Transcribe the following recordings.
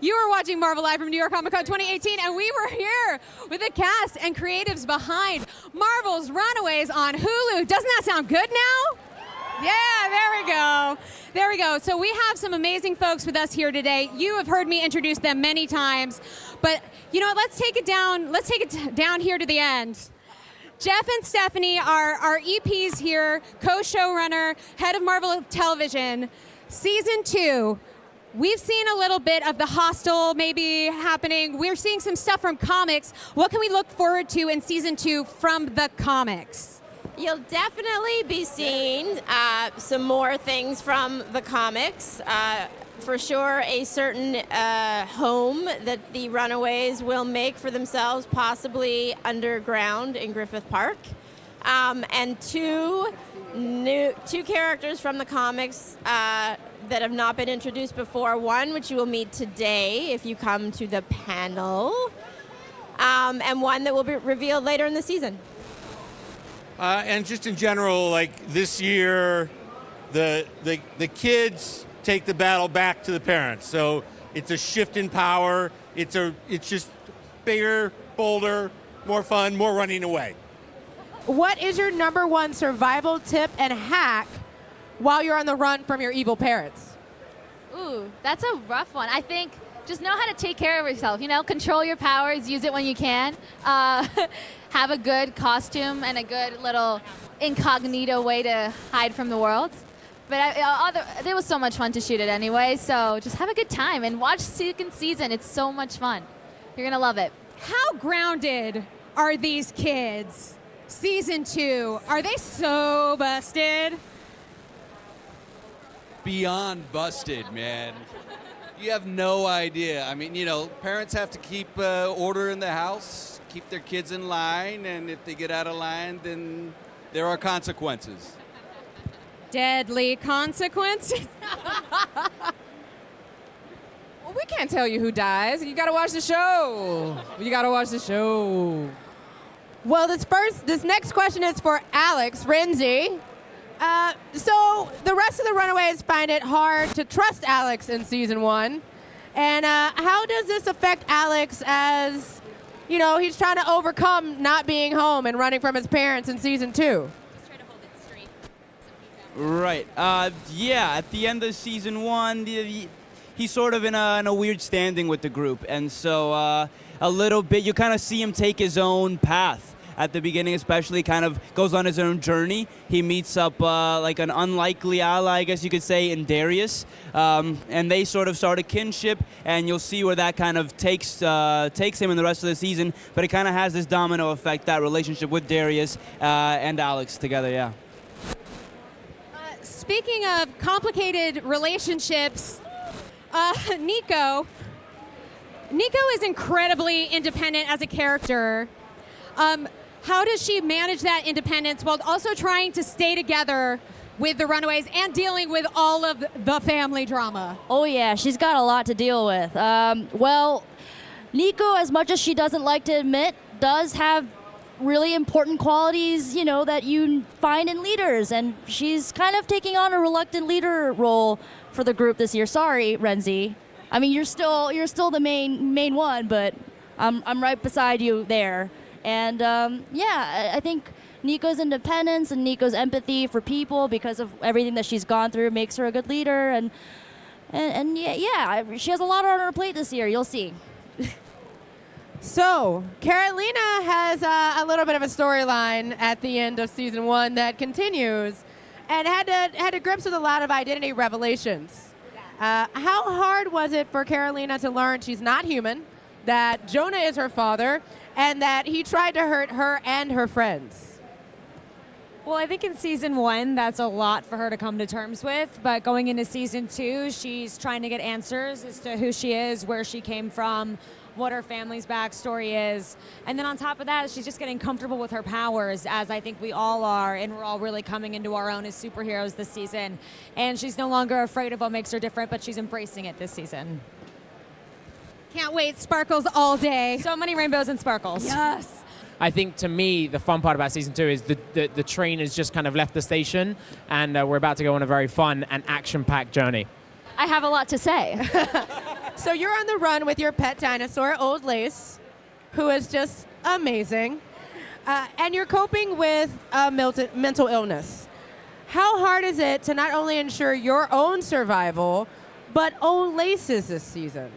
You are watching Marvel Live from New York Comic Con 2018, and we were here with the cast and creatives behind Marvel's Runaways on Hulu. Doesn't that sound good now? Yeah, there we go. There we go. So we have some amazing folks with us here today. You have heard me introduce them many times, but you know what? Let's take it down. Let's take it down here to the end. Jeff and Stephanie are our EPs here, co-showrunner, head of Marvel Television. Season 2. We've seen a little bit of the hostel maybe happening. We're seeing some stuff from comics. What can we look forward to in Season 2 from the comics? You'll definitely be seeing some more things from the comics. For sure, a certain home that the Runaways will make for themselves, possibly underground in Griffith Park. And two characters from the comics that have not been introduced before. One, which you will meet today if you come to the panel, and one that will be revealed later in the season. And just in general, like this year, the kids take the battle back to the parents. So it's a shift in power. It's just bigger, bolder, more fun, more running away. What is your #1 survival tip and hack while you're on the run from your evil parents? Ooh, that's a rough one. I think just know how to take care of yourself. You know, control your powers, use it when you can. Have a good costume and a good little incognito way to hide from the world. But it was so much fun to shoot it anyway, so just have a good time and watch second season. It's so much fun. You're going to love it. How grounded are these kids? Season 2, are they so busted? Beyond busted, man. You have no idea. I mean, you know, parents have to keep order in the house, keep their kids in line, and if they get out of line, then there are consequences. Deadly consequences? Well, we can't tell you who dies. You gotta watch the show. You gotta watch the show. Well, this next question is for Alex Renzi. So the rest of the Runaways find it hard to trust Alex in Season 1. And how does this affect Alex as, you know, he's trying to overcome not being home and running from his parents in Season 2? Right. Yeah, at the end of Season 1, he's sort of in a weird standing with the group. And so a little bit, you kind of see him take his own path. At the beginning especially, kind of goes on his own journey. He meets up like an unlikely ally, I guess you could say, in Darius. And they sort of start a kinship, and you'll see where that kind of takes him in the rest of the season. But it kind of has this domino effect, that relationship with Darius and Alex together, yeah. Speaking of complicated relationships, Nico is incredibly independent as a character. How does she manage that independence while also trying to stay together with the Runaways and dealing with all of the family drama? Oh yeah, she's got a lot to deal with. Well, Nico, as much as she doesn't like to admit, does have really important qualities, you know, that you find in leaders, and she's kind of taking on a reluctant leader role for the group this year. Sorry, Renzi. I mean, you're still the main one, but I'm right beside you there. And yeah, I think Nico's independence and Nico's empathy for people because of everything that she's gone through makes her a good leader. And yeah, she has a lot on her plate this year. You'll see. So, Carolina has a little bit of a storyline at the end of Season 1 that continues, and had to grips with a lot of identity revelations. How hard was it for Carolina to learn she's not human, that Jonah is her father, and that he tried to hurt her and her friends? Well, I think in Season 1, that's a lot for her to come to terms with. But going into Season 2, she's trying to get answers as to who she is, where she came from, what her family's backstory is. And then on top of that, she's just getting comfortable with her powers, as I think we all are, and we're all really coming into our own as superheroes this season. And she's no longer afraid of what makes her different, but she's embracing it this season. Can't wait. Sparkles all day. So many rainbows and sparkles. Yes. I think, to me, the fun part about Season 2 is the train has just kind of left the station, and we're about to go on a very fun and action-packed journey. I have a lot to say. So you're on the run with your pet dinosaur, Old Lace, who is just amazing. And you're coping with mental illness. How hard is it to not only ensure your own survival, but Old Lace's this season?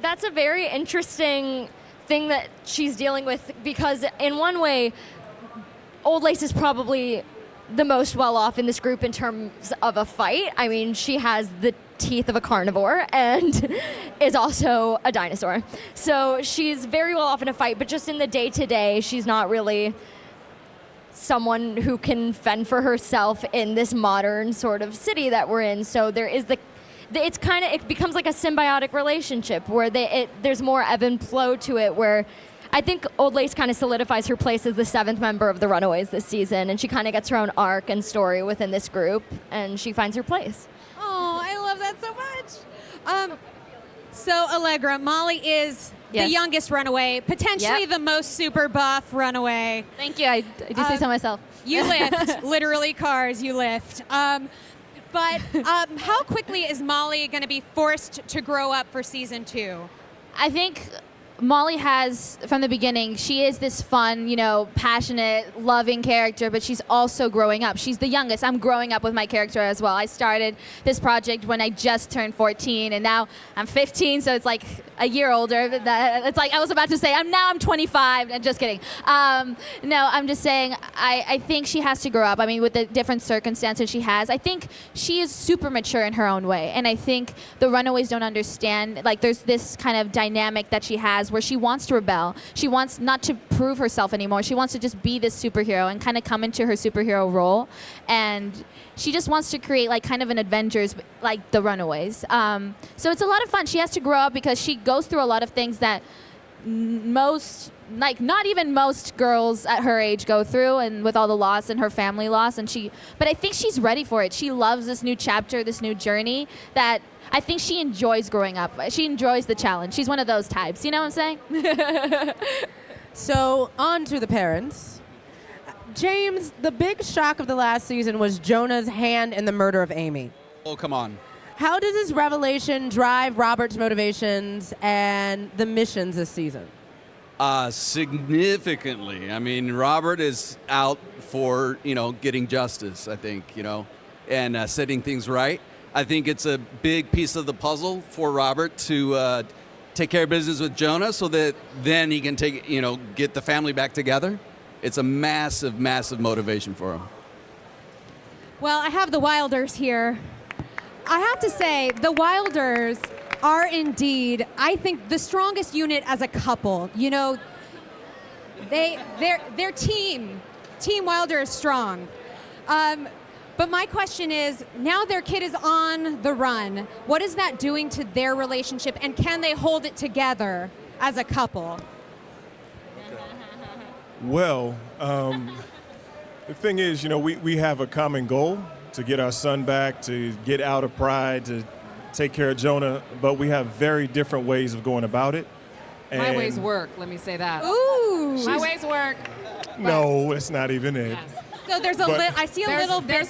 That's a very interesting thing that she's dealing with, because in one way, Old Lace is probably the most well-off in this group in terms of a fight. I mean, she has the teeth of a carnivore and is also a dinosaur. So she's very well off in a fight, but just in the day-to-day, she's not really someone who can fend for herself in this modern sort of city that we're in. So there is it becomes like a symbiotic relationship where there's more ebb and flow to it, where I think Old Lace kind of solidifies her place as the 7th member of the Runaways this season, and she kind of gets her own arc and story within this group, and she finds her place. Oh, I love that so much. So Allegra, Molly is the youngest runaway, potentially the most super buff runaway. Thank you. I do say so myself. You lift, literally cars, you lift. But how quickly is Molly going to be forced to grow up for season 2? I think Molly has, from the beginning, she is this fun, passionate, loving character, but she's also growing up. She's the youngest. I'm growing up with my character as well. I started this project when I just turned 14, and now I'm 15, so it's like a year older. It's like I was about to say, I'm 25. I'm just kidding. No, I'm just saying I think she has to grow up. I mean, with the different circumstances she has, I think she is super mature in her own way, and I think the Runaways don't understand. Like, there's this kind of dynamic that she has where she wants to rebel. She wants not to prove herself anymore. She wants to just be this superhero and kind of come into her superhero role. And she just wants to create like kind of an Avengers like the Runaways. So it's a lot of fun. She has to grow up because she goes through a lot of things that not even most girls at her age go through, and with all the loss and her family loss. But I think she's ready for it. She loves this new chapter, this new journey that I think she enjoys growing up. She enjoys the challenge. She's one of those types. You know what I'm saying? So, on to the parents. James, the big shock of the last season was Jonah's hand in the murder of Amy. Oh, come on. How does this revelation drive Robert's motivations and the missions this season? Significantly. I mean, Robert is out for, getting justice, I think, and setting things right. I think it's a big piece of the puzzle for Robert to take care of business with Jonah so that then he can get the family back together. It's a massive, massive motivation for him. Well, I have the Wilders here. I have to say, the Wilders are indeed, I think, the strongest unit as a couple. Their team Wilder is strong. But my question is, now their kid is on the run. What is that doing to their relationship, and can they hold it together as a couple? Well, the thing is, we have a common goal to get our son back, to get out of Pride, to take care of Jonah, but we have very different ways of going about it. And my ways work, let me say that. Ooh! My ways work. No, it's not even it. Yes. So there's I see a little bit. There's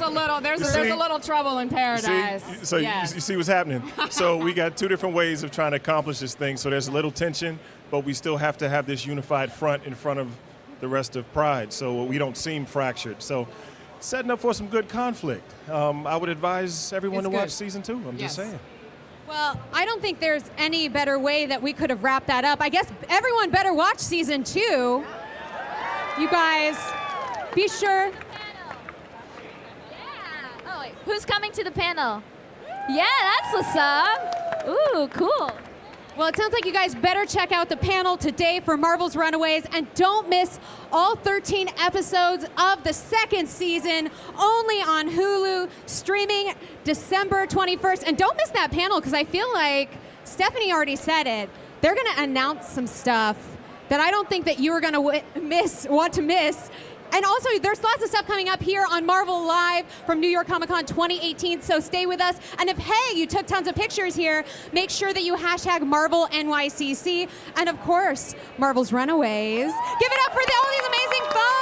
a little trouble in paradise. You see what's happening. So we got two different ways of trying to accomplish this thing. So there's a little tension, but we still have to have this unified front in front of the rest of Pride, so we don't seem fractured. So setting up for some good conflict. I would advise everyone to watch season 2. I'm just saying. Well, I don't think there's any better way that we could have wrapped that up. I guess everyone better watch season 2. You guys, be sure. Oh, wait. Who's coming to the panel? Yeah, that's what's up. Ooh, cool. Well, it sounds like you guys better check out the panel today for Marvel's Runaways, and don't miss all 13 episodes of the second season, only on Hulu, streaming December 21st. And don't miss that panel, because I feel like Stephanie already said it. They're going to announce some stuff that I don't think that you are going to want to miss. And also, there's lots of stuff coming up here on Marvel Live from New York Comic Con 2018, so stay with us. And if, hey, you took tons of pictures here, make sure that you hashtag Marvel NYCC. And of course, Marvel's Runaways. Give it up for all these amazing folks.